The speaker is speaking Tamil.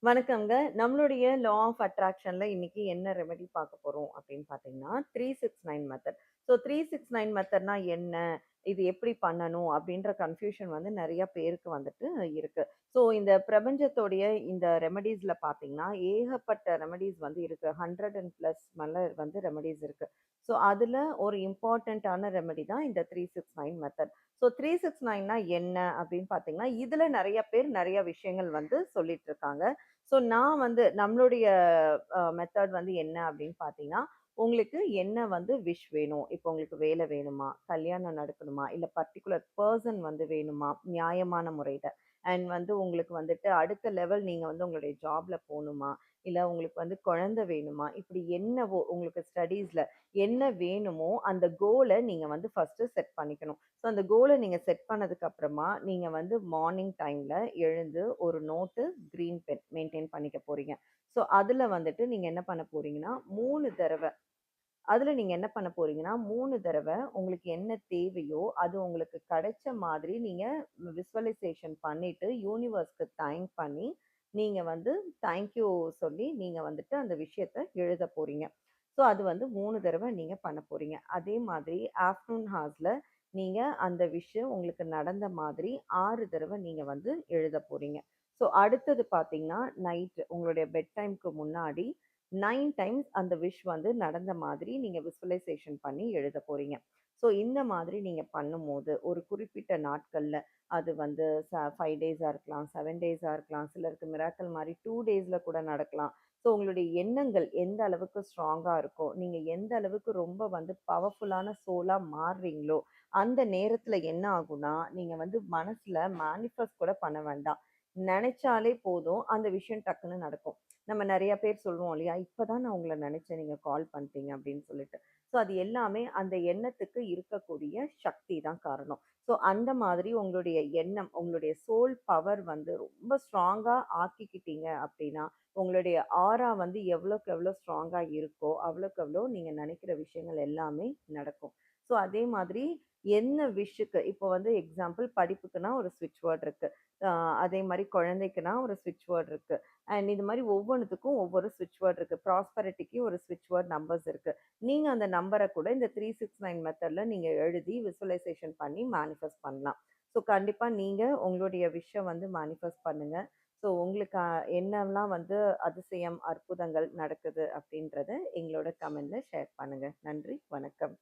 வணக்கம்ங்க. நம்மளுடைய லா ஆஃப் அட்ராக்ஷன்ல இன்னைக்கு என்ன ரெமெடி பார்க்க போறோம் அப்படின்னு பார்த்தீங்கன்னா, 369 மெத்தட். ஸோ 369 மெத்தட்னா என்ன? இது எப்படி பண்ணணும்? அப்படின்ற கன்ஃப்யூஷன் வந்து நெறைய பேருக்கு வந்துட்டு இருக்கு. ஸோ இந்த பிரபஞ்சத்தோடைய இந்த ரெமெடீஸ்ல பார்த்தீங்கன்னா, ஏகப்பட்ட ரெமெடீஸ் வந்து இருக்கு. 100 அண்ட் பிளஸ் மேல வந்து ரெமெடீஸ் இருக்கு. ஸோ அதுல ஒரு இம்பார்ட்டன்ட்டான ரெமெடி தான் இந்த 369 மெத்தட். ஸோ 369னா என்ன அப்படின்னு பார்த்தீங்கன்னா, இதுல நெறைய பேர் நெறைய விஷயங்கள் வந்து சொல்லிட்டு இருக்காங்க. ஸோ நான் வந்து நம்மளுடைய மெத்தட் வந்து என்ன அப்படின்னு பார்த்தீங்கன்னா, உங்களுக்கு என்ன வந்து விஷ் வேணும்? இப்போ உங்களுக்கு வேலை வேணுமா? கல்யாணம் நடக்கணுமா? இல்ல பர்ட்டிகுலர் பெர்சன் வந்து வேணுமா? நியாயமான முறையில. அண்ட் வந்து உங்களுக்கு வந்துட்டு அடுத்த லெவல் நீங்க வந்து உங்களுடைய ஜாப்ல போணுமா? இல்ல உங்களுக்கு வந்து குழந்தை வேணுமா? இப்படி என்னவோ உங்களுக்கு ஸ்டடீஸ்ல என்ன வேணுமோ, அந்த கோல நீங்க வந்து ஃபர்ஸ்ட்டு செட் பண்ணிக்கணும். ஸோ அந்த கோல நீங்க செட் பண்ணதுக்கு அப்புறமா, நீங்க வந்து மார்னிங் டைம்ல எழுந்து ஒரு நோட்டு, கிரீன் பென் மெயின்டெயின் பண்ணிக்க போறீங்க. ஸோ அதுல வந்துட்டு நீங்க என்ன பண்ண போறீங்கன்னா, 3 தடவ அதுல நீங்க என்ன பண்ண போறீங்கன்னா, 3 தடவ உங்களுக்கு என்ன தேவையோ, அது உங்களுக்கு கிடைச்ச மாதிரி நீங்க விசுவலைசேஷன் பண்ணிட்டு, யூனிவர்ஸ்க்கு தேங்க் பண்ணி, நீங்க வந்து தேங்க் யூ சொல்லி, நீங்க வந்துட்டு அந்த விஷயத்த எழுத போறீங்க. ஸோ அது வந்து 3 தடவ நீங்க பண்ண போறீங்க. அதே மாதிரி ஆஃப்டர்நூன் ஹார்ஸ்ல நீங்க அந்த விஷயம் உங்களுக்கு நடந்த மாதிரி 6 தடவ நீங்க வந்து எழுத போறீங்க. ஸோ அடுத்தது பார்த்தீங்கன்னா, நைட் உங்களுடைய பெட் டைம்க்கு முன்னாடி 9 டைம்ஸ் அந்த விஷ் வந்து நடந்த மாதிரி நீங்க விசுவலைசேஷன் பண்ணி எழுத போறீங்க. ஸோ இந்த மாதிரி நீங்க பண்ணும்போது, ஒரு குறிப்பிட்ட நாட்கள்ல அது வந்து 5 டேஸா இருக்கலாம், 7 டேஸா இருக்கலாம், சிலருக்கு மிராக்கிள் மாரி 2 டேஸ்ல கூட நடக்கலாம். ஸோ உங்களுடைய எண்ணங்கள் எந்த அளவுக்கு ஸ்ட்ராங்கா இருக்கோ, நீங்க எந்த அளவுக்கு ரொம்ப வந்து பவர்ஃபுல்லான சோலா மாறுறீங்களோ, அந்த நேரத்துல என்ன ஆகும்னா, நீங்க வந்து மனசுல மேனிஃபெஸ்ட் கூட பண்ண வேண்டாம். நெனச்சாலே போதும், அந்த விஷயம் டக்குன்னு நடக்கும். நம்ம நெறைய பேர் சொல்லுவோம் இல்லையா? "இப்பதான் நான் உங்கள நெனச்சேன். நீங்க கால் பண்ணிட்டீங்க" அப்படின்னு சொல்லிட்டு. ஸோ அது எல்லாமே அந்த எண்ணத்துக்கு இருக்கக்கூடிய சக்தி தான் காரணம். ஸோ அந்த மாதிரி உங்களுடைய எண்ணம், உங்களுடைய சோல் பவர் வந்து ரொம்ப ஸ்ட்ராங்கா ஆக்கிக்கிட்டீங்க அப்படின்னா, உங்களுடைய ஆரா வந்து எவ்வளோக்கு எவ்வளோ ஸ்ட்ராங்கா இருக்கோ, அவ்வளோக்கு அவ்வளோ நீங்க நெனைக்கிற விஷயங்கள் எல்லாமே நடக்கும். ஸோ அதே மாதிரி என்ன விஷுக்கு இப்போ வந்து எக்ஸாம்பிள் படிப்புக்குன்னா ஒரு ஸ்விட்ச் வேர்ட் இருக்கு. அ அதே மாரி குழந்தைக்குன்னா ஒரு ஸ்விட்ச் வேர்ட் இருக்கு. அண்ட் இது மாரி ஒவ்வொன்னுத்துக்கும் ஒவ்வொரு ஸ்விட்ச் வேர்ட் இருக்கு. ப்ராஸ்பெரிட்டிக்கு ஒரு ஸ்விட்ச் வேர்ட் நம்பர்ஸ் இருக்கு. நீங்க அந்த நம்பர கூட இந்த 369 மெத்தட்ல நீங்க எழுதி விசுவலைசேஷன் பண்ணி மேனிஃபெஸ்ட் பண்ணலாம். ஸோ கண்டிப்பா நீங்க உங்களுடைய விஷ் வந்து மேனிஃபெஸ்ட் பண்ணுங்க. ஸோ உங்களுக்கு என்னலாம் வந்து அதிசயம், அற்புதங்கள் நடக்குது அப்படின்றத எங்களோட கமெண்ட்ல ஷேர் பண்ணுங்க. நன்றி, வணக்கம்.